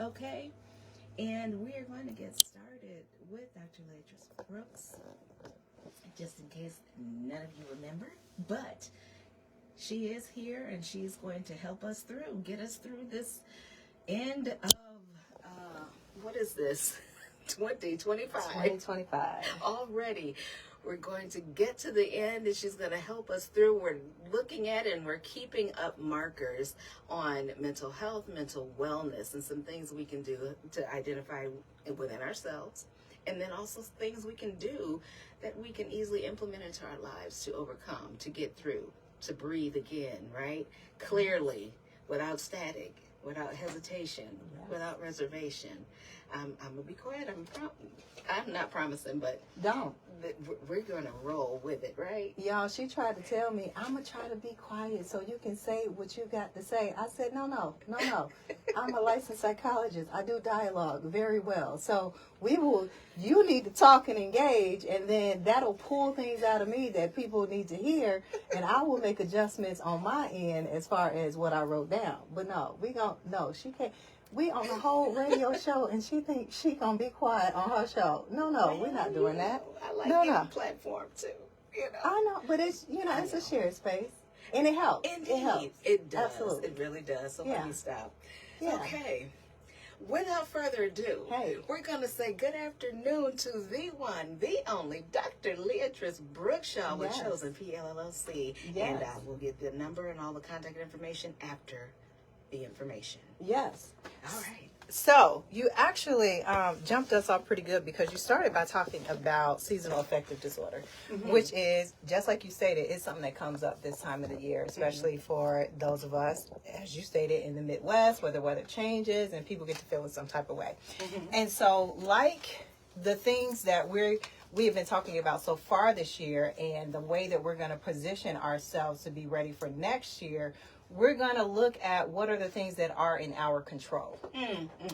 okay? And we are going to get started with Dr. Latris Brooks, just in case none of you remember. But she is here, and she's going to help us through, get us through this end of, what is this? 2025. 2025. Already. We're going to get to the end, and she's going to help us through. We're looking at and we're keeping up markers on mental health, mental wellness, and some things we can do to identify within ourselves. And then also things we can do that we can easily implement into our lives to overcome, to get through, to breathe again, right? Clearly, without static, without hesitation, without reservation. I'm going to be quiet. I'm not promising, but Don't. We're going to roll with it, right? Y'all, she tried to tell me, I'm going to try to be quiet so you can say what you got to say. I said, no. I'm a licensed psychologist. I do dialogue very well. So you need to talk and engage, and then that'll pull things out of me that people need to hear, and I will make adjustments on my end as far as what I wrote down. But she can't. We on the whole radio show, and she thinks she gonna be quiet on her show. No, we're not doing that. I like your platform too. I know, but it's it's a shared space, and it helps. Indeed, it helps. It does. Absolutely. It really does. So let me stop. Yeah. Okay. Without further ado, we're going to say good afternoon to the one, the only, Dr. Latris Brookshaw with Chosen PLLC. Yes. And I will get the number and all the contact information after the information. Yes. All right. So you actually jumped us off pretty good because you started by talking about seasonal affective disorder, which is, just like you stated, it's something that comes up this time of the year, especially for those of us, as you stated, in the Midwest, where the weather changes and people get to feel in some type of way. And so, like the things that we have been talking about so far this year, and the way that we're going to position ourselves to be ready for next year, we're going to look at what are the things that are in our control.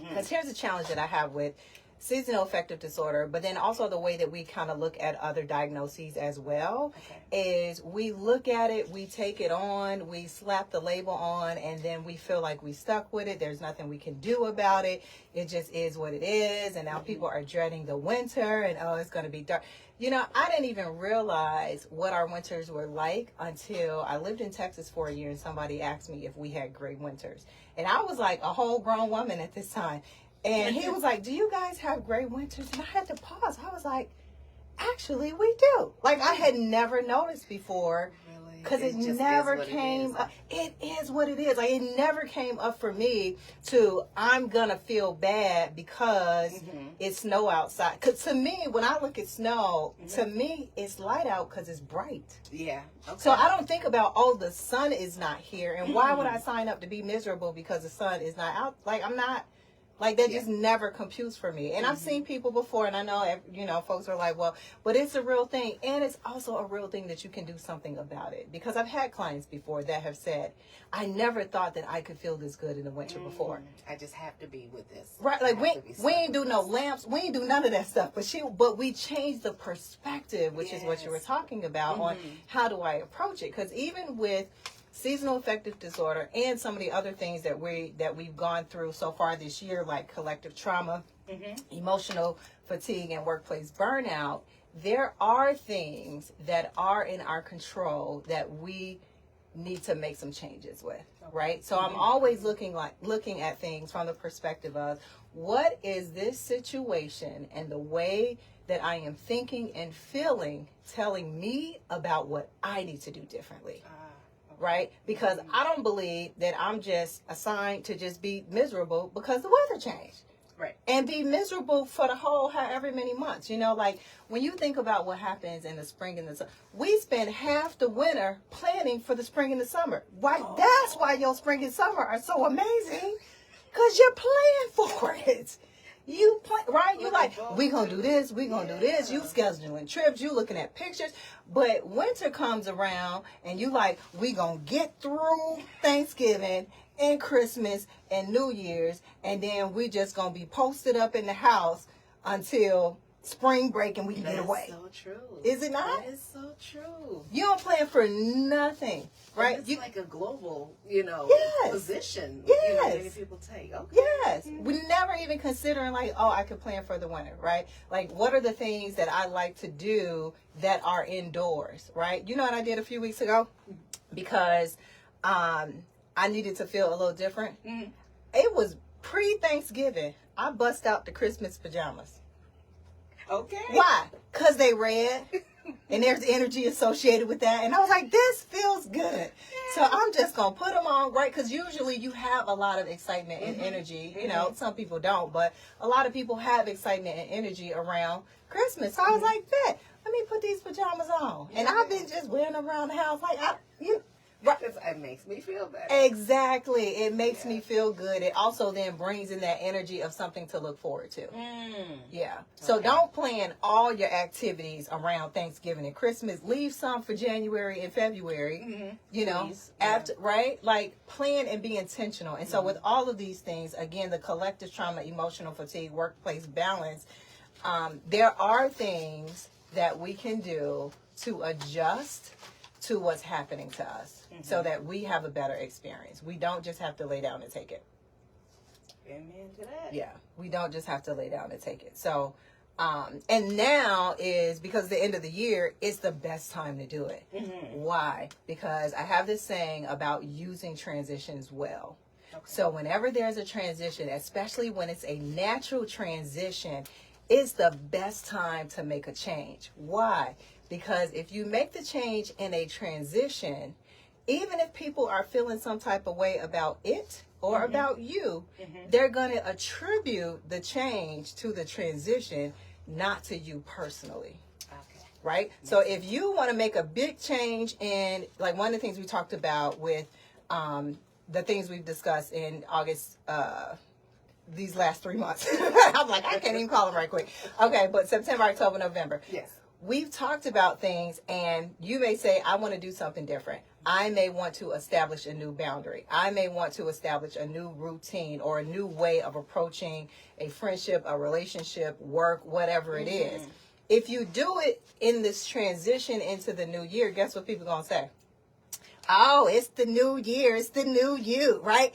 Because here's the challenge that I have with seasonal affective disorder, but then also the way that we kind of look at other diagnoses as well, is we look at it, we take it on, we slap the label on, and then we feel like we stuck with it. There's nothing we can do about it. It just is what it is. And now people are dreading the winter, and it's going to be dark. I didn't even realize what our winters were like until I lived in Texas for a year, and somebody asked me if we had gray winters. And I was like a whole grown woman at this time. And he was like, do you guys have gray winters? And I had to pause. I was like, actually, we do. Like, I had never noticed before. Because it never came up. It is what it is. Like, it never came up for me to, I'm going to feel bad because it's snow outside. Because to me, when I look at snow, to me, it's light out because it's bright. Yeah. Okay. So I don't think about, the sun is not here. And why would I sign up to be miserable because the sun is not out? Like, I'm not. Like, that just never computes for me. And I've seen people before, and I know, folks are like, well, but it's a real thing. And it's also a real thing that you can do something about it. Because I've had clients before that have said, I never thought that I could feel this good in the winter before. I just have to be with this. Right. Like, we ain't do no lamps. We ain't do none of that stuff. But we changed the perspective, which is what you were talking about, on how do I approach it. Because even with seasonal affective disorder and some of the other things that we've gone through so far this year, like collective trauma, emotional fatigue, and workplace burnout, there are things that are in our control that we need to make some changes with, right? So I'm always looking at things from the perspective of, what is this situation and the way that I am thinking and feeling telling me about what I need to do differently? Right? Because I don't believe that I'm just assigned to just be miserable because the weather changed. Right. And be miserable for the whole however many months. Like when you think about what happens in the spring and the summer, we spend half the winter planning for the spring and the summer. Why? That's why your spring and summer are so amazing, because you're planning for it. You plan, right? You like, we gonna do this, we gonna do this. You scheduling trips, you looking at pictures. But winter comes around and you like, we gonna get through Thanksgiving and Christmas and New Year's, and then we just gonna be posted up in the house until spring break and we can That get away. is so true. Is it not? That is so true. You don't plan for nothing, right? And it's like a global, Yes. position. Yes. Many people take. Okay. Yes. We never even considering like, oh, I could plan for the winter, right? Like, what are the things that I like to do that are indoors, right? You know what I did a few weeks ago? Because I needed to feel a little different. Mm. It was pre-Thanksgiving. I bust out the Christmas pajamas. Okay. Why? Because they red. And there's energy associated with that. And I was like, this feels good. So I'm just going to put them on, right? Because usually you have a lot of excitement and energy. Some people don't. But a lot of people have excitement and energy around Christmas. So I was like, bet, let me put these pajamas on. And I've been just wearing them around the house. Like, Right. It makes me feel better. Exactly. It makes me feel good. It also then brings in that energy of something to look forward to. Yeah. So don't plan all your activities around Thanksgiving and Christmas. Leave some for January and February. Please. After, right? Like, plan and be intentional. And so with all of these things, again, the collective trauma, emotional fatigue, workplace balance, there are things that we can do to adjust to what's happening to us so that we have a better experience. We don't just have to lay down and take it. Amen to that. Yeah, we don't just have to lay down and take it. So, and now is, because the end of the year, it's the best time to do it. Why? Because I have this saying about using transitions well. So whenever there's a transition, especially when it's a natural transition, it's the best time to make a change. Why? Because if you make the change in a transition, even if people are feeling some type of way about it or about you, they're going to attribute the change to the transition, not to you personally. Okay. Right? So if you want to make a big change in, like one of the things we talked about with the things we've discussed in August, these last 3 months. I'm like, I can't even call them right quick. Okay, but September, October, November. Yes. We've talked about things, and you may say, I want to do something different. I may want to establish a new boundary. I may want to establish a new routine or a new way of approaching a friendship, a relationship, work, whatever it is. If you do it in this transition into the new year, guess what people are going to say? Oh, it's the new year. It's the new you, right?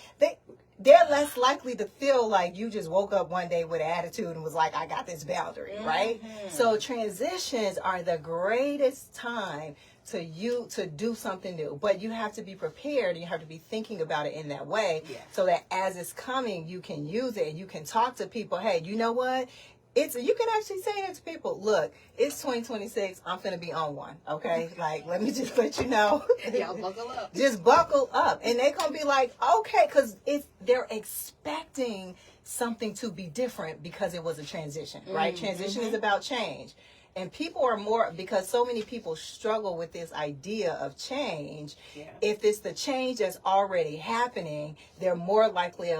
They're less likely to feel like you just woke up one day with an attitude and was like, I got this boundary, right? So transitions are the greatest time to do something new. But you have to be prepared. You have to be thinking about it in that way so that as it's coming, you can use it and you can talk to people. Hey, you know what? You can actually say that to people. Look, it's 2026. I'm finna be on one. Okay, like let me just let you know. Y'all buckle up. Just buckle up, and they're gonna be like, okay, because they're expecting something to be different because it was a transition, right? Transition is about change, and people are more, because so many people struggle with this idea of change. If it's the change that's already happening, they're more likely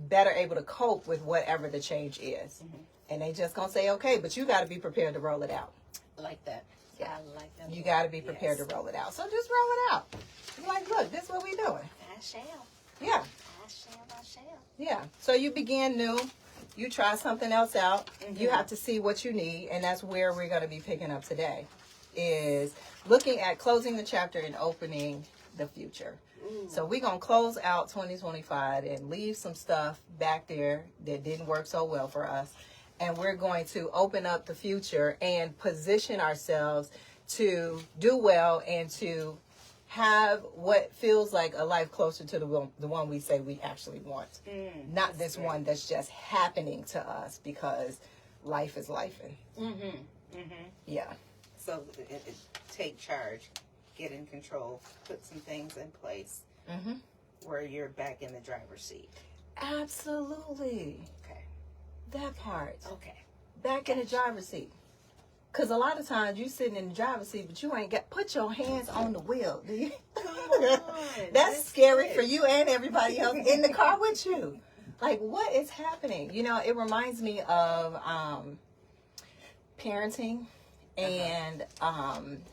better able to cope with whatever the change is. And they just gonna say, okay, but you got to be prepared to roll it out. I like that. Yeah, I like that. You got to be prepared to roll it out. So just roll it out. Be like, look, this is what we doing. I shall. Yeah. I shall. Yeah. So you begin new. You try something else out. You have to see what you need. And that's where we're going to be picking up today, is looking at closing the chapter and opening the future. So we're going to close out 2025 and leave some stuff back there that didn't work so well for us. And we're going to open up the future and position ourselves to do well and to have what feels like a life closer to the one we say we actually want. Not this one that's just happening to us because life is lifing. Yeah. So take charge. Get in control, put some things in place where you're back in the driver's seat. Absolutely. Okay. That part. Okay. Back in the driver's seat. Because a lot of times you sitting in the driver's seat, but you ain't put your hands on the wheel, do you? Come on. That's scary for you and everybody else in the car with you. Like, what is happening? It reminds me of parenting and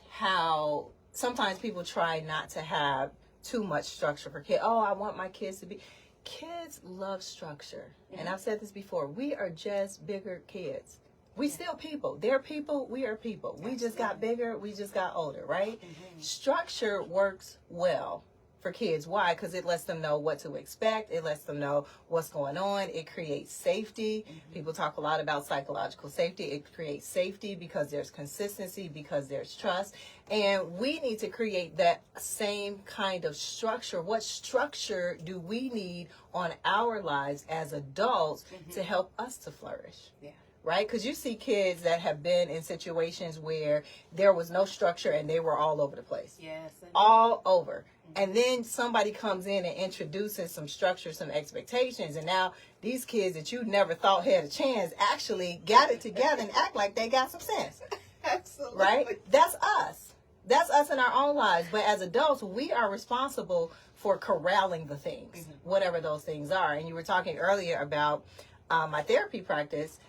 how sometimes people try not to have too much structure for kids. Oh, I want my kids to be. kids love structure. And I've said this before. We are just bigger kids. We still people. They're people. We are people. We just got bigger. We just got older, right? Structure works well for kids. Why? Because it lets them know what to expect. It lets them know what's going on. It creates safety. People talk a lot about psychological safety. It creates safety because there's consistency, because there's trust. And we need to create that same kind of structure. What structure do we need on our lives as adults to help us to flourish? Yeah. Right? Because you see kids that have been in situations where there was no structure and they were all over the place. Yes. All over. And then somebody comes in and introduces some structure, some expectations. And now these kids that you never thought had a chance actually got it together and act like they got some sense. Absolutely. Right? That's us. That's us in our own lives. But as adults, we are responsible for corralling the things, whatever those things are. And you were talking earlier about my therapy practice.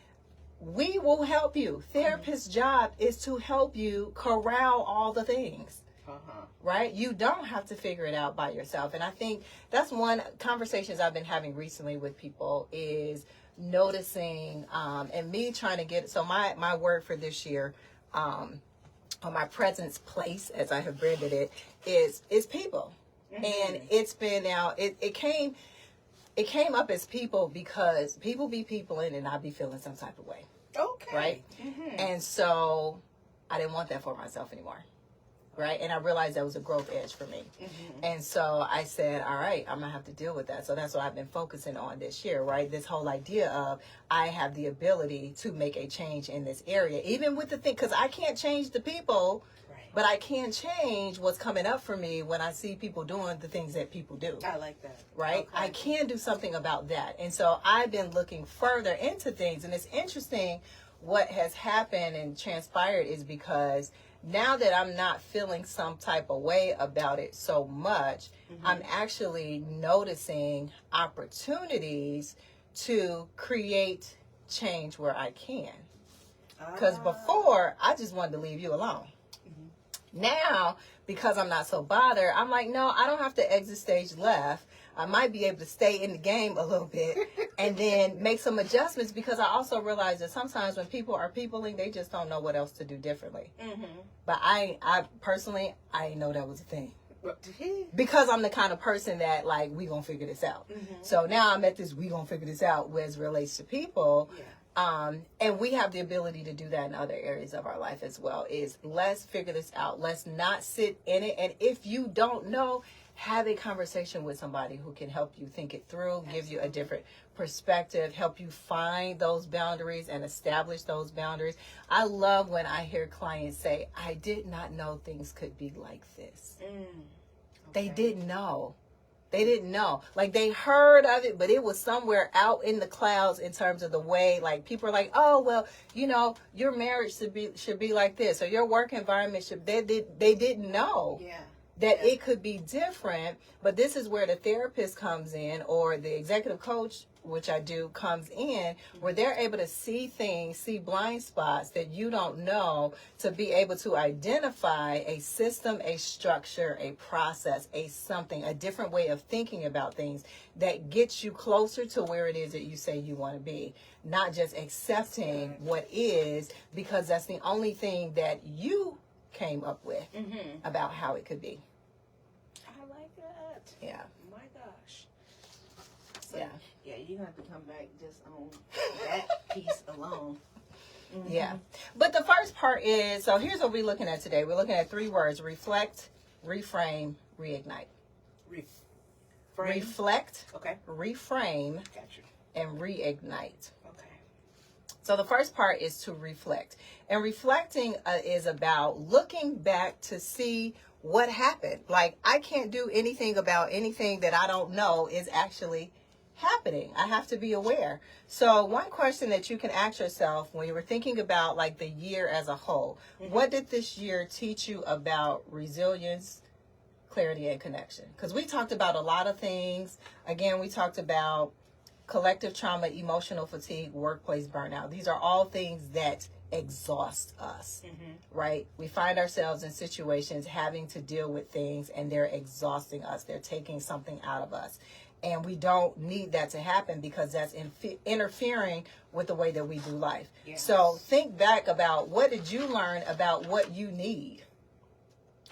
We will help you. Therapist's job is to help you corral all the things. Right? You don't have to figure it out by yourself. And I think that's one conversations I've been having recently with people is noticing and me trying to get, so my word for this year, or my presence place, as I have branded it, is people. And it's been now, it came up as people because people be people in and I be feeling some type of way. Okay. Right? And so I didn't want that for myself anymore. Right? And I realized that was a growth edge for me. And so I said, all right, I'm going to have to deal with that. So that's what I've been focusing on this year, right? This whole idea of I have the ability to make a change in this area, even with the thing, because I can't change the people, but I can change what's coming up for me when I see people doing the things that people do. I like that. Right? Okay. I can do something about that. And so I've been looking further into things. And it's interesting what has happened and transpired is because now that I'm not feeling some type of way about it so much, I'm actually noticing opportunities to create change where I can. Because before, I just wanted to leave you alone. Now, because I'm not so bothered, I'm like, no, I don't have to exit stage left. I might be able to stay in the game a little bit and then make some adjustments because I also realize that sometimes when people are peopling, they just don't know what else to do differently. But I personally, I didn't know that was a thing. Because I'm the kind of person that like, we gonna figure this out. So now I'm at this, we gonna figure this out as it relates to people. And we have the ability to do that in other areas of our life as well, is let's figure this out. Let's not sit in it. And if you don't know, have a conversation with somebody who can help you think it through, give you a different perspective, help you find those boundaries and establish those boundaries. I love when I hear clients say, I did not know things could be like this. They didn't know. They didn't know. Like they heard of it, but it was somewhere out in the clouds in terms of the way, like people are like, oh, well, you know, your marriage should be like this, or your work environment should, they didn't know. That it could be different, but this is where the therapist comes in, or the executive coach, which I do, comes in, where they're able to see things, see blind spots that you don't know, to be able to identify a system, a structure, a process, a different way of thinking about things that gets you closer to where it is that you say you want to be. Not just accepting what is, because that's the only thing that you came up with about how it could be. I like that. Yeah. My gosh. So, yeah, you have to come back just on that piece alone. Yeah. But the first part is, so here's what we're looking at today. We're looking at 3 words: reflect, reframe, reignite. Reflect, reframe, and reignite. So the first part is to reflect. And reflecting is about looking back to see what happened. Like, I can't do anything about anything that I don't know is actually happening. I have to be aware. So one question that you can ask yourself when you were thinking about like the year as a whole, what did this year teach you about resilience, clarity, and connection? Because we talked about a lot of things. Again, we talked about collective trauma, emotional fatigue, workplace burnout. These are all things that exhaust us, right? We find ourselves in situations having to deal with things and they're exhausting us. They're taking something out of us. And we don't need that to happen because that's interfering with the way that we do life. Yes. So think back about, what did you learn about what you need?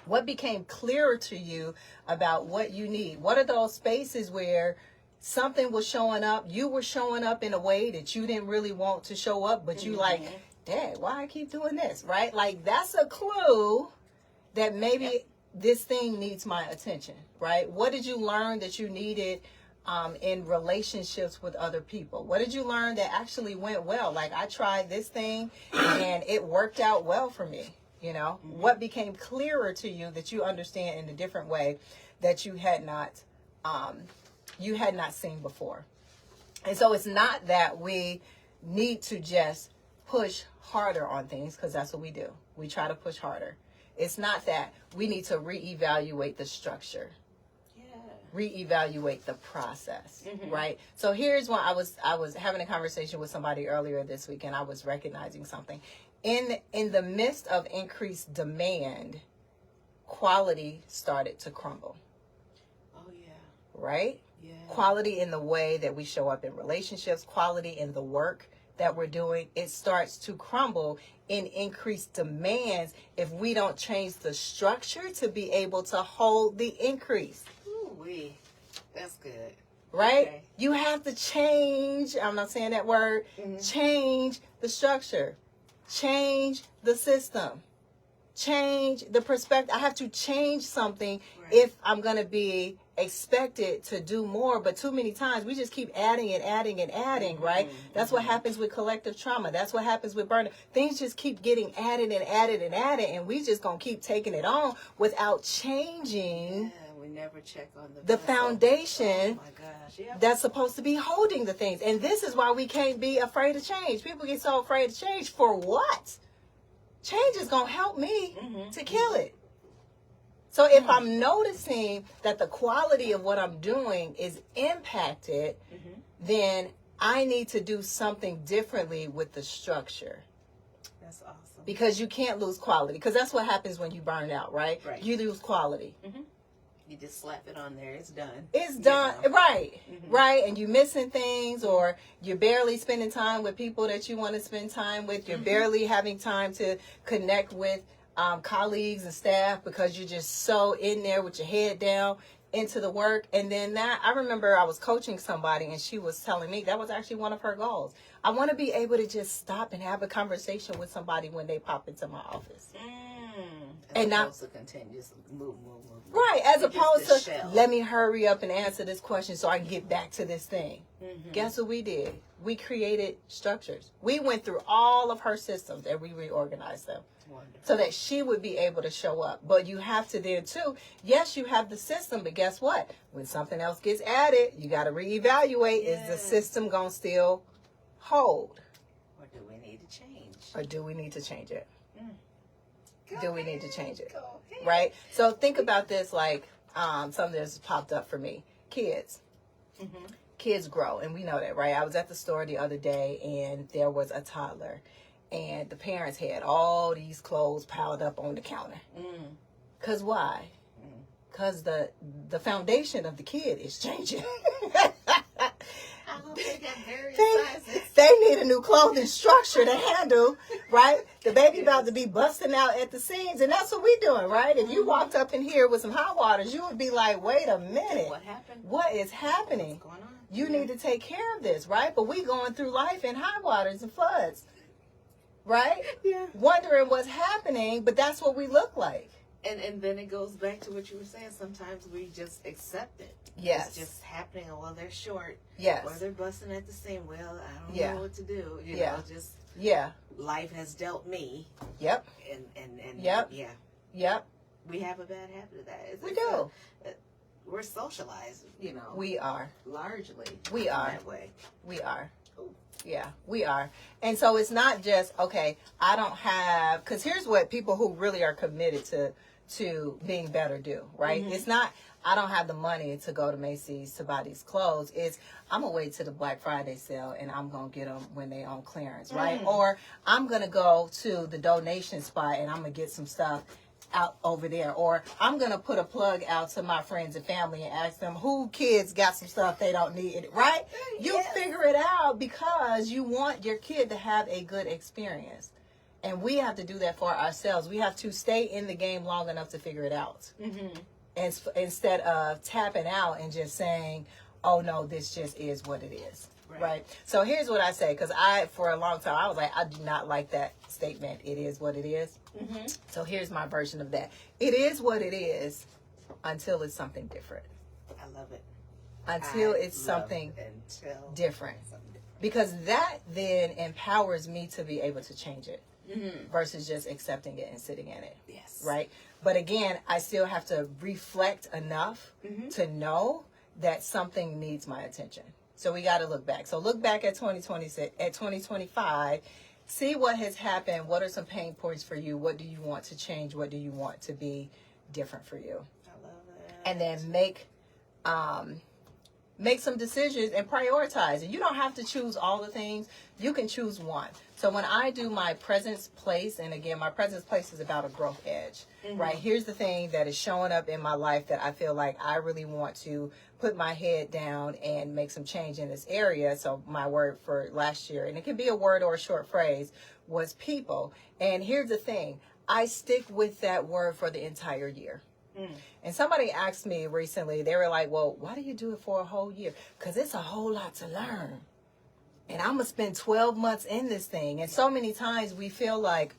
What became clearer to you about what you need? What are those spaces where something was showing up, you were showing up in a way that you didn't really want to show up, but you like, Dad, why I keep doing this, right? Like, that's a clue that maybe this thing needs my attention, right? What did you learn that you needed in relationships with other people? What did you learn that actually went well? Like, I tried this thing and it worked out well for me. You know, what became clearer to you that you understand in a different way that you had not seen before. And so it's not that we need to just push harder on things, because that's what we do. We try to push harder. It's not that we need to reevaluate the structure, reevaluate the process, right? So here's when I was having a conversation with somebody earlier this week, and I was recognizing something. In the midst of increased demand, quality started to crumble. Oh, yeah. Right? Yeah. Quality in the way that we show up in relationships, quality in the work that we're doing, it starts to crumble in increased demands if we don't change the structure to be able to hold the increase. Ooh-wee. That's good. Right? Okay. You have to change, I'm not saying that word, change the structure. Change the system. Change the perspective. I have to change something if I'm going to be expected to do more. But too many times we just keep adding and adding and adding, right? That's what happens with collective trauma. That's what happens with burnout. Things just keep getting added and added and added, and we just going to keep taking it on without changing. Yeah, we never check on the foundation. Oh my gosh. Yeah. That's supposed to be holding the things. And this is why we can't be afraid of change. People get so afraid of change. For what? Change is going to help me to kill it. So if I'm noticing that the quality of what I'm doing is impacted, then I need to do something differently with the structure. That's awesome. Because you can't lose quality. Because that's what happens when you burn out, right? You lose quality. You just slap it on there. It's done. It's done. You know? Right. Right. And you're missing things, or you're barely spending time with people that you want to spend time with. You're barely having time to connect with colleagues and staff because you're just so in there with your head down into the work. And then I remember I was coaching somebody and she was telling me that was actually one of her goals. I want to be able to just stop and have a conversation with somebody when they pop into my office. And not to continue, just move. Right, as opposed to let me hurry up and answer this question so I can get back to this thing. Guess what we did? We created structures. We went through all of her systems and we reorganized them. Wonderful. So that she would be able to show up. But you have to then too, yes, you have the system, but guess what? When something else gets added, you got to reevaluate. Is the system going to still hold? Or do we need to change? Or do we need to change it? Do we need to change it? Right? So think about this like something that's popped up for me. Kids. Kids grow, and we know that, right? I was at the store the other day, and there was a toddler, and the parents had all these clothes piled up on the counter. Because why? Because the foundation of the kid is changing. They need a new clothing structure to handle, right? The baby about to be busting out at the seams, and that's what we're doing, right? If you walked up in here with some hot waters, you would be like, wait a minute. What happened? What is happening? What's going on? You need to take care of this, right? But we going through life in high waters and floods, right? Wondering what's happening, but that's what we look like. And then it goes back to what you were saying. Sometimes we just accept it. Yes. It's just happening. Well, they're short. Yes. Or they're busting at the seam. Well, I don't know what to do. You know, just life has dealt me. Yep. And Yep. Yep. We have a bad habit of that. We do. We're socialized, you know. We are. Largely. We are. That way. We are. Yeah, we are. And so it's not just, okay, I don't have, because here's what people who really are committed to being better do, right? It's not, I don't have the money to go to Macy's to buy these clothes. It's, I'm going to wait to the Black Friday sale and I'm going to get them when they on clearance, right? Or I'm going to go to the donation spot and I'm going to get some stuff out over there, or I'm going to put a plug out to my friends and family and ask them who kids got some stuff they don't need, right? You Yes. figure it out because you want your kid to have a good experience. And we have to do that for ourselves. We have to stay in the game long enough to figure it out. And instead of tapping out and just saying, oh no, this just is what it is. Right. So here's what I say, because for a long time, I was like, I do not like that statement. It is what it is. So here's my version of that. It is what it is until it's something different. I love it. Until it's something different. Because that then empowers me to be able to change it versus just accepting it and sitting in it. Yes. Right. But again, I still have to reflect enough to know that something needs my attention. So we got to look back. So look back at 2026, at 2025, see what has happened. What are some pain points for you? What do you want to change? What do you want to be different for you? I love it. And then make some decisions and prioritize. And you don't have to choose all the things. You can choose one. So when I do my presence place, and again, my presence place is about a growth edge, right? Here's the thing that is showing up in my life that I feel like I really want to put my head down and make some change in this area. So my word for last year, and it can be a word or a short phrase, was people. And here's the thing. I stick with that word for the entire year. And somebody asked me recently, they were like, well, why do you do it for a whole year? Because it's a whole lot to learn. And I'm going to spend 12 months in this thing. And so many times we feel like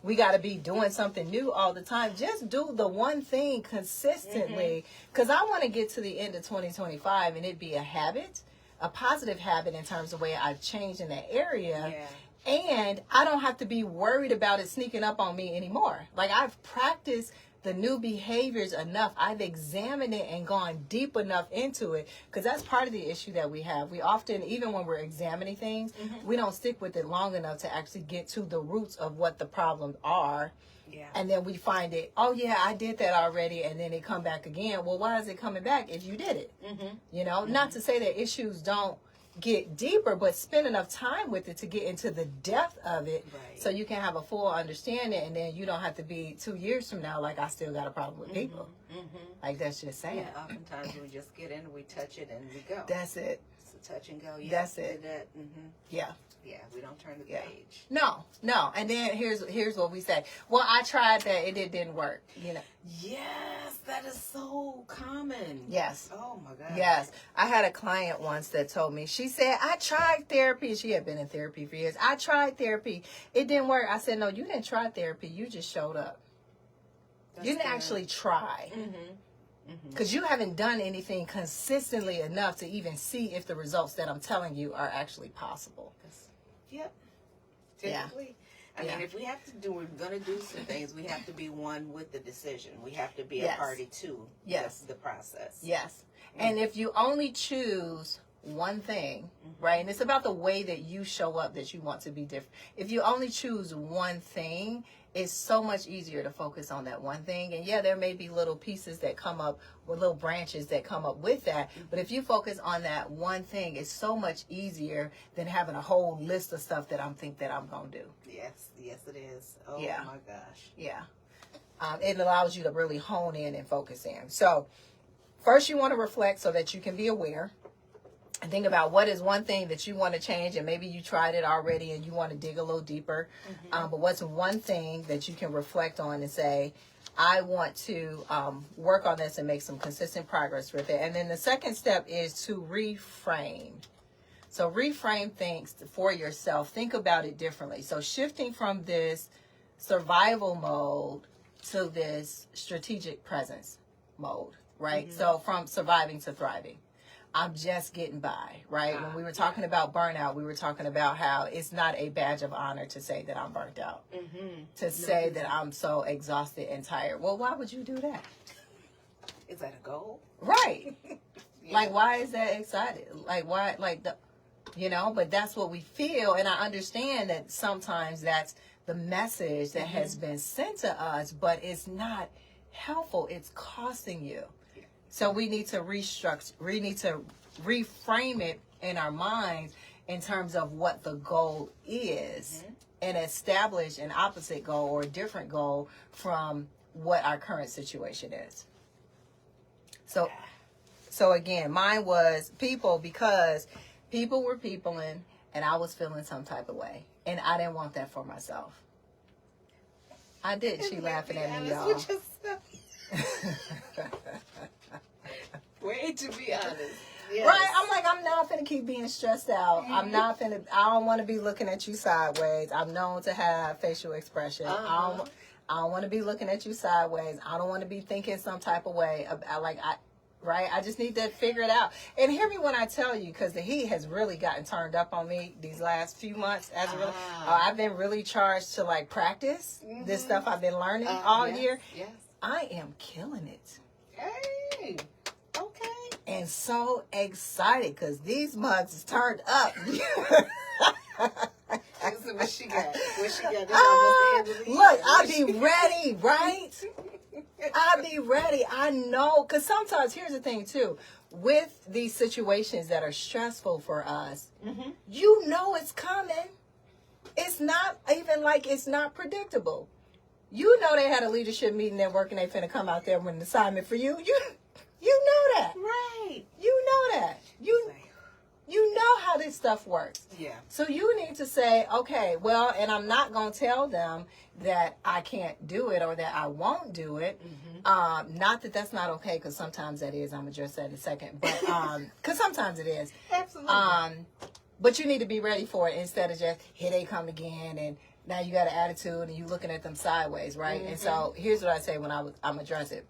we got to be doing something new all the time. Just do the one thing consistently. Because I want to get to the end of 2025 and it be a habit, a positive habit in terms of the way I've changed in that area. Yeah. And I don't have to be worried about it sneaking up on me anymore. Like I've practiced the new behaviors enough. I've examined it and gone deep enough into it, because that's part of the issue that we have. We often, even when we're examining things, we don't stick with it long enough to actually get to the roots of what the problems are. Yeah. And then we find it, oh yeah, I did that already, and then it come back again. Well, why is it coming back if you did it? You know, not to say that issues don't get deeper, but spend enough time with it to get into the depth of it, so you can have a full understanding, and then you don't have to be 2 years from now like I still got a problem with people. Like that's just saying. Yeah, oftentimes we just get in, we touch it, and we go. That's it. It's a touch and go. Yeah, that's it. That. Yeah. Yeah, we don't turn the page. No. And then here's what we say. Well, I tried that, it didn't work. You know. Yes, that is so common. Yes. Oh my God. Yes. I had a client once that told me, she said, I tried therapy. She had been in therapy for years. I tried therapy. It didn't work. I said, no, you didn't try therapy. You just showed up. You didn't actually try. Because you haven't done anything consistently enough to even see if the results that I'm telling you are actually possible. Yep. Typically. Yeah. I mean, if we have to we're going to do some things, we have to be one with the decision. We have to be a party to the process. Yes. And if you only choose one thing, right, and it's about the way that you show up that you want to be different. If you only choose one thing, it's so much easier to focus on that one thing. And yeah, there may be little pieces that come up, or little branches that come up with that. But if you focus on that one thing, it's so much easier than having a whole list of stuff that I'm going to do. Yes, it is. Oh my gosh. Yeah. It allows you to really hone in and focus in. So first you want to reflect so that you can be aware. And think about what is one thing that you want to change, and maybe you tried it already and you want to dig a little deeper. But what's one thing that you can reflect on and say, I want to work on this and make some consistent progress with it. And then the second step is to reframe. So reframe things for yourself. Think about it differently. So shifting from this survival mode to this strategic presence mode, right? So from surviving to thriving. I'm just getting by, right? When we were talking about burnout, we were talking about how it's not a badge of honor to say that I'm burnt out, to say that I'm so exhausted and tired. Well, why would you do that? Is that a goal? Right. Like, why is that excited? Like, why, but that's what we feel. And I understand that sometimes that's the message that has been sent to us, but it's not helpful. It's costing you. So we need to we need to reframe it in our minds in terms of what the goal is and establish an opposite goal or a different goal from what our current situation is. So again, mine was people, because people were peopling and I was feeling some type of way. And I didn't want that for myself. I did. She laughing at me, y'all. Way to be honest. Yes. Right? I'm like, I'm not finna keep being stressed out. I'm not finna, I don't want to be looking at you sideways. I'm known to have facial expression. I don't want to be looking at you sideways. I don't want to be thinking some type of way about, like, right? I just need to figure it out. And hear me when I tell you, because the heat has really gotten turned up on me these last few months. I've been really charged to, like, practice this stuff I've been learning all year. Yes. I am killing it. Hey. Okay. And so excited because these mugs is turned up. What she got? Look, I'll be ready, right? I'll be ready. I know. Because sometimes, here's the thing, too. With these situations that are stressful for us, you know it's coming. It's not even like it's not predictable. You know they had a leadership meeting at work and they finna come out there with an assignment for you. You know that. Right. You know that. You know how this stuff works. Yeah. So you need to say, okay, well, and I'm not going to tell them that I can't do it or that I won't do it. Not that that's not okay, because sometimes that is. I'm going to address that in a second. But because sometimes it is. Absolutely. But you need to be ready for it instead of just, here they come again, and now you got an attitude and you looking at them sideways, right? And so here's what I say when I'm address it.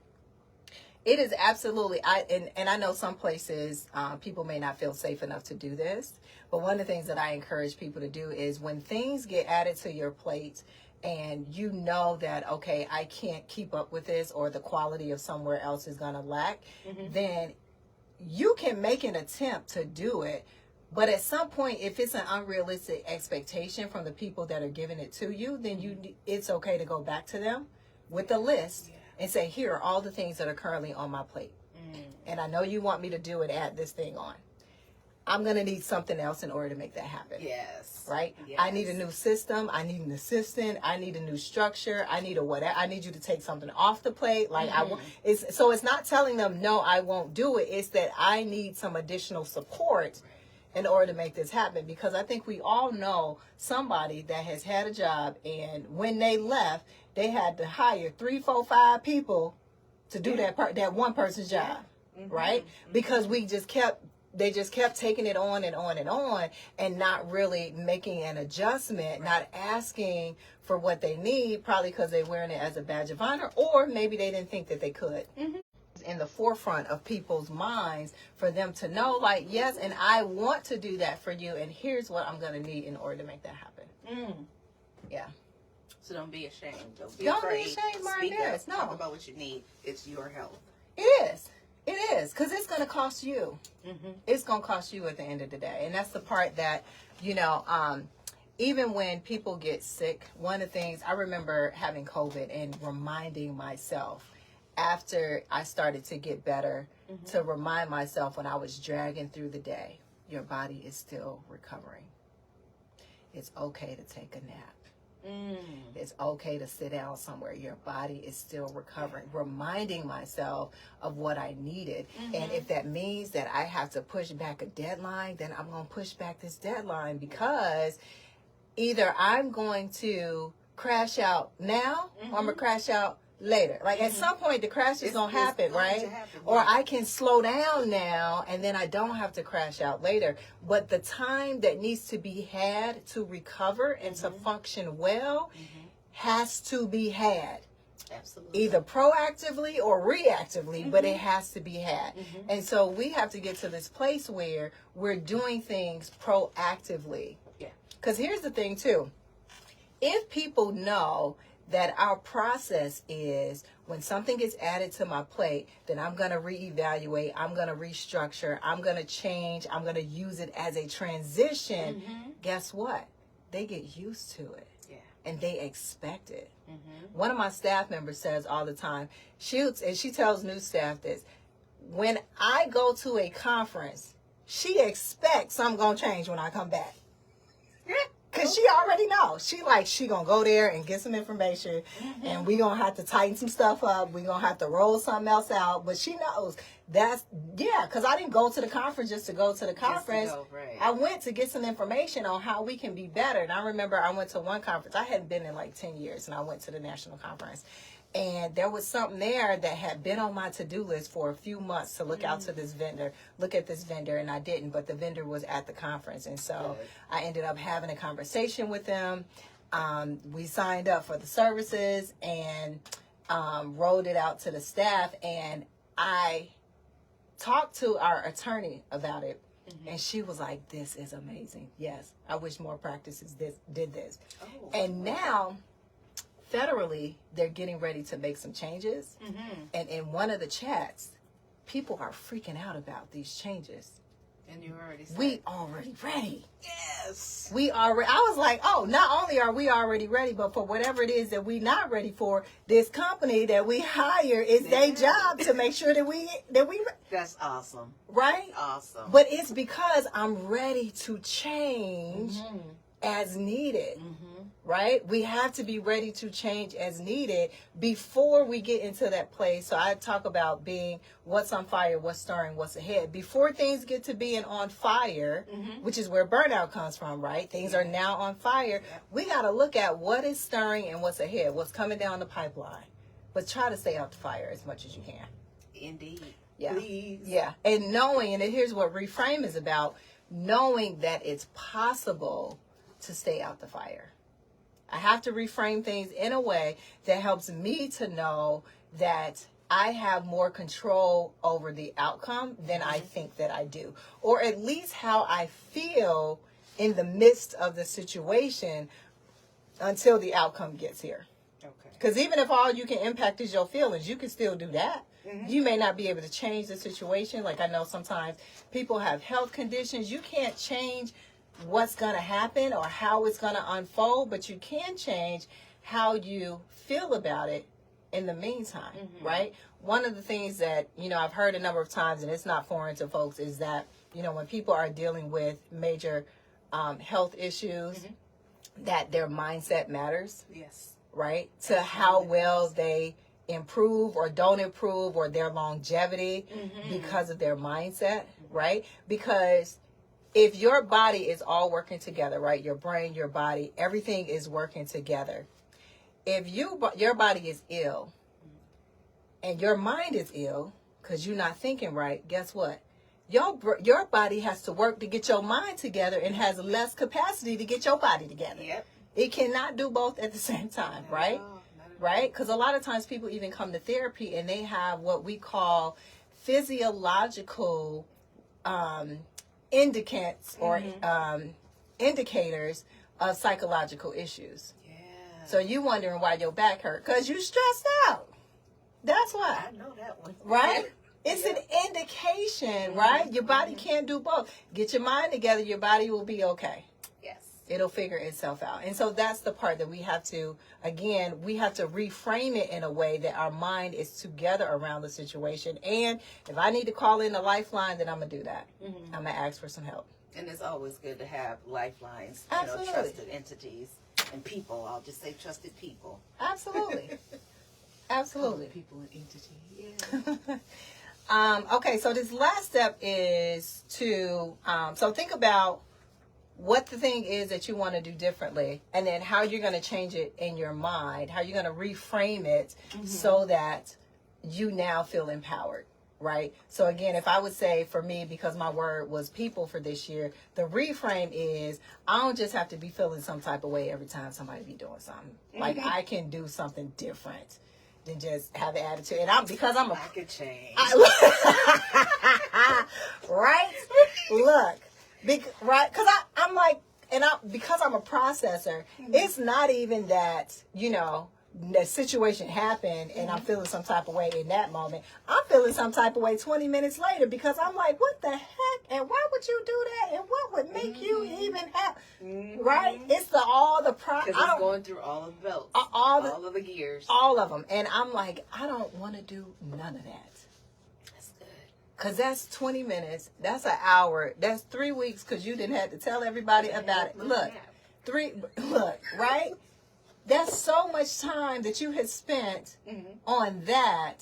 It is absolutely, and I know some places people may not feel safe enough to do this, but one of the things that I encourage people to do is when things get added to your plate and you know that, okay, I can't keep up with this or the quality of somewhere else is going to lack, then you can make an attempt to do it. But at some point, if it's an unrealistic expectation from the people that are giving it to you, then it's okay to go back to them with a list. And say, here are all the things that are currently on my plate. And I know you want me to do it, add this thing on. I'm going to need something else in order to make that happen. Yes. Right? Yes. I need a new system. I need an assistant. I need a new structure. I need a whatever. I need you to take something off the plate. Like so it's not telling them, no, I won't do it. It's that I need some additional support in order to make this happen. Because I think we all know somebody that has had a job, and when they left, they had to hire 3, 4, 5 people to do that one person's job, right? Because they just kept taking it on and on and on, and not really making an adjustment, not asking for what they need, probably because they're wearing it as a badge of honor, or maybe they didn't think that they could. In the forefront of people's minds for them to know, like, yes, and I want to do that for you, and here's what I'm going to need in order to make that happen. Yeah. So don't be ashamed. Don't be ashamed, Speak Martinez. up. No. Talk about what you need. It's your health. It is, because it's going to cost you. It's going to cost you at the end of the day. And that's the part that, even when people get sick, one of the things, I remember having COVID and reminding myself after I started to get better, to remind myself when I was dragging through the day, your body is still recovering. It's okay to take a nap. It's okay to sit down somewhere. Your body is still recovering. Reminding myself of what I needed. And if that means that I have to push back a deadline, then I'm going to push back this deadline, because either I'm going to crash out now or I'm going to crash out later. Like at some point the crash is going to happen, right? Or I can slow down now and then I don't have to crash out later. But the time that needs to be had to recover and to function well has to be had. Absolutely. Either proactively or reactively, but it has to be had. And so we have to get to this place where we're doing things proactively. Yeah. Because here's the thing too. If people know that our process is when something gets added to my plate, then I'm going to reevaluate, I'm going to restructure, I'm going to change, I'm going to use it as a transition. Guess what? They get used to it. Yeah. And they expect it. One of my staff members says all the time, and she tells new staff this, when I go to a conference, she expects I'm going to change when I come back. Because she already knows. She gonna go there and get some information, and we gonna have to tighten some stuff up. We gonna have to roll something else out. But she knows because I didn't go to the conference just to go to the conference. Right. I went to get some information on how we can be better. And I remember I went to one conference. I hadn't been in like 10 years, and I went to the national conference. And there was something there that had been on my to-do list for a few months to look out to this vendor, look at this vendor, and I didn't, but the vendor was at the conference. And so I ended up having a conversation with them. We signed up for the services and rolled it out to the staff. And I talked to our attorney about it. And she was like, this is amazing. Yes, I wish more practices did this. Oh, and now, federally, they're getting ready to make some changes. And in one of the chats, people are freaking out about these changes. And you already said. We already ready. Yes. I was like, oh, not only are we already ready, but for whatever it is that we not ready for, this company that we hire, is their job to make sure that we That's awesome. right? Awesome. But it's because I'm ready to change as needed. Right? We have to be ready to change as needed before we get into that place. So I talk about being what's on fire, what's stirring, what's ahead. Before things get to being on fire, which is where burnout comes from, right? Things are now on fire. We got to look at what is stirring and what's ahead, what's coming down the pipeline. But try to stay out the fire as much as you can. Indeed. Yeah. Please. Yeah. And knowing, and here's what reframe is about, knowing that it's possible to stay out the fire. I have to reframe things in a way that helps me to know that I have more control over the outcome than I think that I do. Or at least how I feel in the midst of the situation until the outcome gets here. Okay. Because even if all you can impact is your feelings, you can still do that. You may not be able to change the situation. Like I know sometimes people have health conditions. You can't change what's going to happen or how it's going to unfold, but you can change how you feel about it in the meantime, right? One of the things that, I've heard a number of times, and it's not foreign to folks, is that, when people are dealing with major health issues, that their mindset matters. Yes. Right? To how well they improve or don't improve or their longevity because of their mindset, right? Because if your body is all working together, right? Your brain, your body, everything is working together. If your body is ill and your mind is ill because you're not thinking right, guess what? Your body has to work to get your mind together and has less capacity to get your body together. Yep. It cannot do both at the same time, right? Right? Because a lot of times people even come to therapy and they have what we call physiological indicates or indicators of psychological issues. Yeah. So you wondering why your back hurt? Because you stressed out. That's why. I know that one. Right? It's an indication, right? Your body can't do both. Get your mind together, your body will be okay. Yes. It'll figure itself out. And so that's the part that we have to, again, we have to reframe it in a way that our mind is together around the situation. And if I need to call in a lifeline, then I'm going to do that. I'm going to ask for some help. And it's always good to have lifelines, Absolutely. Trusted entities and people. I'll just say trusted people. Absolutely. Absolutely. People and entities. Yeah. Okay, so this last step is to, so think about what the thing is that you want to do differently, and then how you're going to change it in your mind, how you're going to reframe it so that you now feel empowered, right? So again, if I would say for me, because my word was people for this year, the reframe is I don't just have to be feeling some type of way every time somebody be doing something. Like I can do something different than just have an attitude. And I could change. Right? Look. Right? Because I'm like, because I'm a processor, it's not even that, the situation happened and I'm feeling some type of way in that moment. I'm feeling some type of way 20 minutes later because I'm like, what the heck? And why would you do that? And what would make you even have, right? It's all the Because it's going through all of the belts, all of the gears. All of them. And I'm like, I don't want to do none of that. That's good. Because that's 20 minutes. That's an hour. That's 3 weeks because you didn't have to tell everybody about it. Look, Look, right? That's so much time that you had spent on that.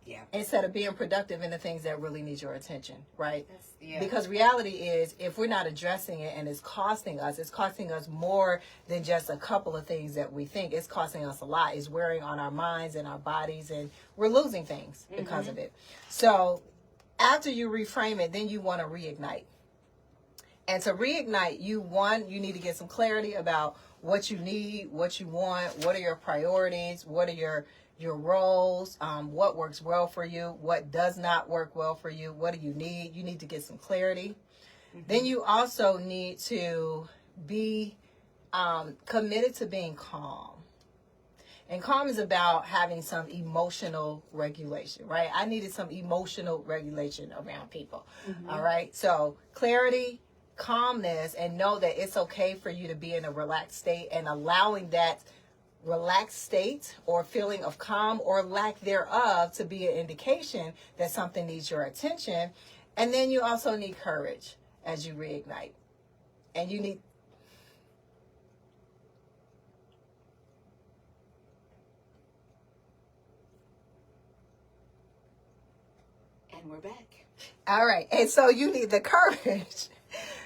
Yeah. Instead of being productive in the things that really need your attention, right? Yeah. Because reality is, if we're not addressing it and it's costing us more than just a couple of things that we think. It's costing us a lot. It's wearing on our minds and our bodies, and we're losing things because of it. So after you reframe it, then you want to reignite. And to reignite, you need to get some clarity about what you need, what you want, what are your priorities, what are your roles, what works well for you, what does not work well for you, what do you need? You need to get some clarity. Then you also need to be committed to being calm. And calm is about having some emotional regulation, right? I needed some emotional regulation around people. All right. So clarity, calmness, and know that it's okay for you to be in a relaxed state, and allowing that relaxed state or feeling of calm or lack thereof to be an indication that something needs your attention. And then you also need courage as you reignite. And you need and we're back. all right. And so you need the courage.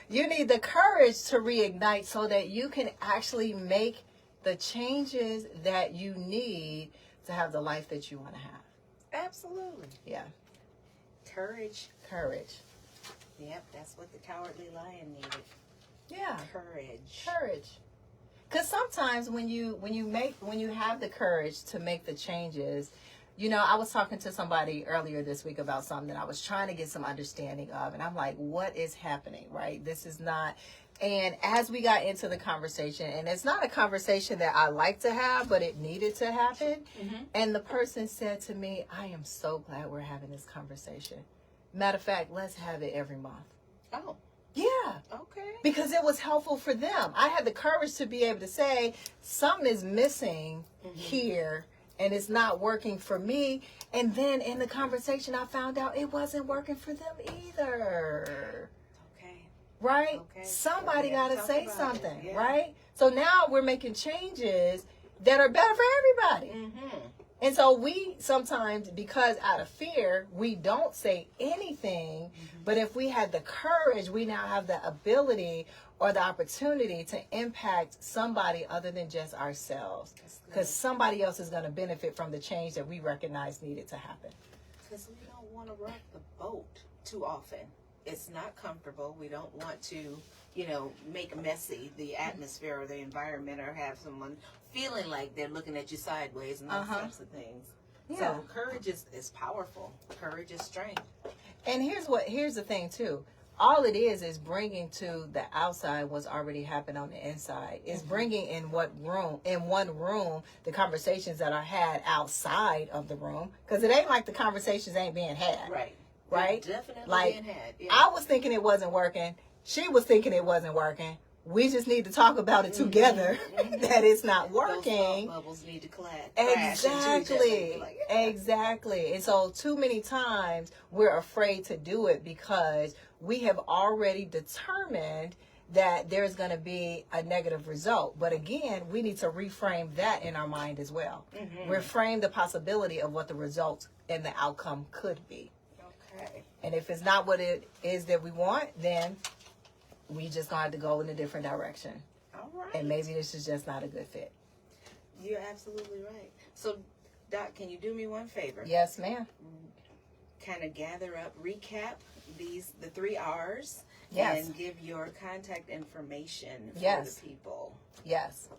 You need the courage to reignite so that you can actually make the changes that you need to have the life that you want to have. Absolutely. Yeah. Courage. Yep, that's what the Cowardly Lion needed. Yeah. Courage. Because sometimes when you have the courage to make the changes, you know, I was talking to somebody earlier this week about something that I was trying to get some understanding of, and I'm like, what is happening, right? This is not. And as we got into the conversation, and it's not a conversation that I like to have, but it needed to happen. And the person said to me, I am so glad we're having this conversation. Matter of fact, let's have it every month. Oh. Yeah. Okay. Because it was helpful for them. I had the courage to be able to say, something is missing here, and it's not working for me. And then in the conversation, I found out it wasn't working for them either. Right? Okay. Somebody got to say something, Yeah. right? So now we're making changes that are better for everybody. And so we sometimes, because out of fear, we don't say anything. But if we had the courage, we now have the ability or the opportunity to impact somebody other than just ourselves. Because somebody else is going to benefit from the change that we recognize needed to happen. Because we don't want to rock the boat too often. It's not comfortable. We don't want to, make messy the atmosphere or the environment, or have someone feeling like they're looking at you sideways and those types of things. Yeah. So courage is powerful. Courage is strength. And here's the thing too. All it is bringing to the outside what's already happened on the inside. It's bringing in one room, the conversations that are had outside of the room. Because it ain't like the conversations ain't being had. Right? They're definitely like, being had. Yeah. I was thinking it wasn't working. She was thinking it wasn't working. We just need to talk about it together that it's not working. Those thought bubbles need to crash. Exactly. Exactly. And so too many times we're afraid to do it because we have already determined that there's going to be a negative result. But again, we need to reframe that in our mind as well. Reframe the possibility of what the result and the outcome could be. Okay. And if it's not what it is that we want, then we just gonna have to go in a different direction. All right. And maybe this is just not a good fit. You're absolutely right. So, Doc, can you do me one favor? Yes, ma'am. Kind of gather up, recap the 3 R's, Yes. and give your contact information for Yes. the people. Yes.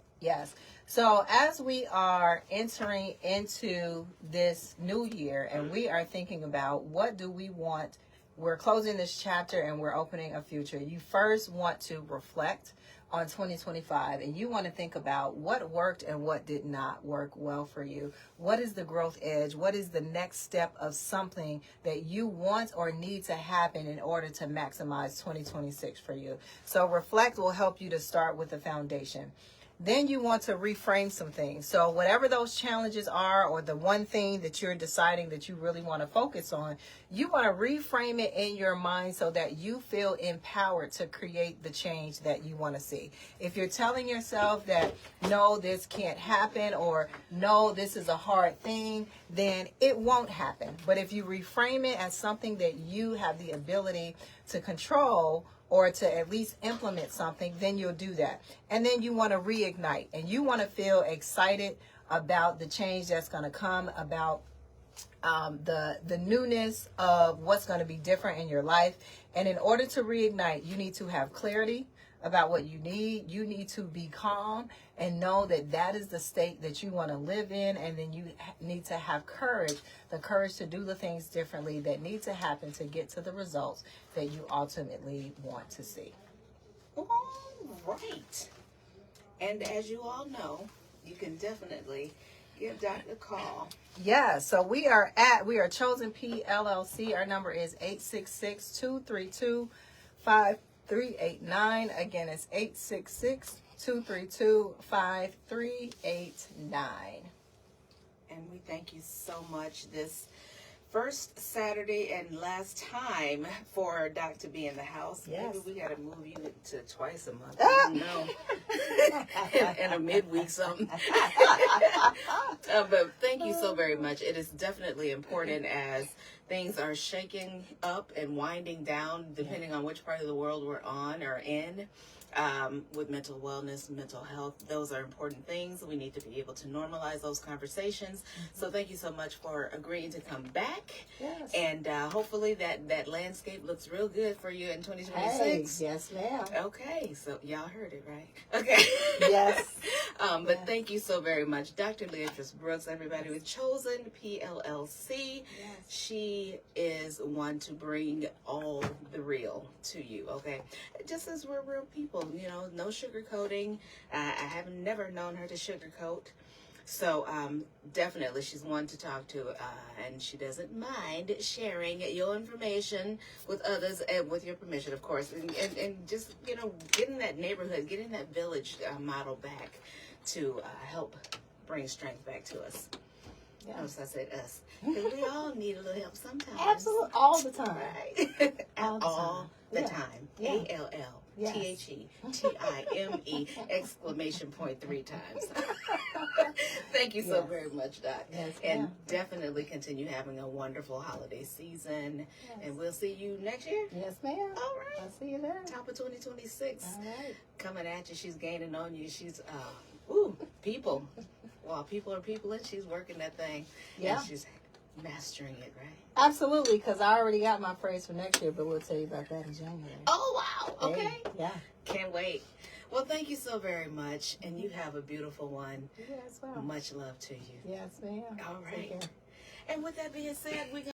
So as we are entering into this new year and we are thinking about what do we want, we're closing this chapter and we're opening a future. You first want to reflect on 2025, and you want to think about what worked and what did not work well for you. What is the growth edge? What is the next step of something that you want or need to happen in order to maximize 2026 for you? So reflect will help you to start with the foundation. then you want to reframe some things. So whatever those challenges are, or the one thing that you're deciding that you really want to focus on, you want to reframe it in your mind so that you feel empowered to create the change that you want to see. If you're telling yourself that, no, this can't happen, or no, this is a hard thing, then it won't happen. But if you reframe it as something that you have the ability to control, or to at least implement something, then you'll do that. And then you want to reignite, and you want to feel excited about the change that's going to come, about the newness of what's going to be different in your life. And in order to reignite, you need to have clarity about what you need. You need to be calm and know that that is the state that you want to live in. And then you need to have courage, the courage to do the things differently that need to happen to get to the results that you ultimately want to see. All right. And as you all know, you can definitely give Dr. a call. Yeah, so we are Chosen P LLC. Our number is 866-232-5389. Again, it's 866-232-5389. And we thank you so much this first Saturday and last time for Doc to be in the house. Yes. Maybe we got to move you to twice a month. I don't know. and a midweek something. But thank you so very much. It is definitely important as things are shaking up and winding down, depending on which part of the world we're on or in. With mental wellness, mental health, those are important things. We need to be able to normalize those conversations. So thank you so much for agreeing to come back. Yes. And hopefully that landscape looks real good for you in 2026. Hey, yes, ma'am. Okay, so y'all heard it, right? Okay. Yes. But thank you so very much. Dr. Leatrice Brooks, everybody with Chosen PLLC. Yes. She is one to bring all the real to you, okay? Just as we're real people, you know, no sugarcoating. I have never known her to sugarcoat. So definitely she's one to talk to, and she doesn't mind sharing your information with others, and with your permission, of course, and just, you know, getting that neighborhood, getting that village model back to help bring strength back to us. Yeah. Notice I said us, because we all need a little help sometimes. Absolutely, all the time. Right? All the time. time. Yeah. ALLTHETIME! Exclamation point 3 times. Thank you so very much, Doc. Yes, and ma'am. definitely continue having a wonderful holiday season. Yes. And we'll see you next year. Yes, ma'am. All right. I'll see you there. Top of 2026. All right. Coming at you. She's gaining on you. She's, people. While people are peopling, she's working that thing. Yeah. And she's mastering it, right? Absolutely, because I already got my phrase for next year, but we'll tell you about that in January. Oh, wow. Okay. Hey, yeah. Can't wait. Well, thank you so very much. And you have a beautiful one. You as well. Much love to you. Yes, ma'am. All Take right. care. And with that being said, we're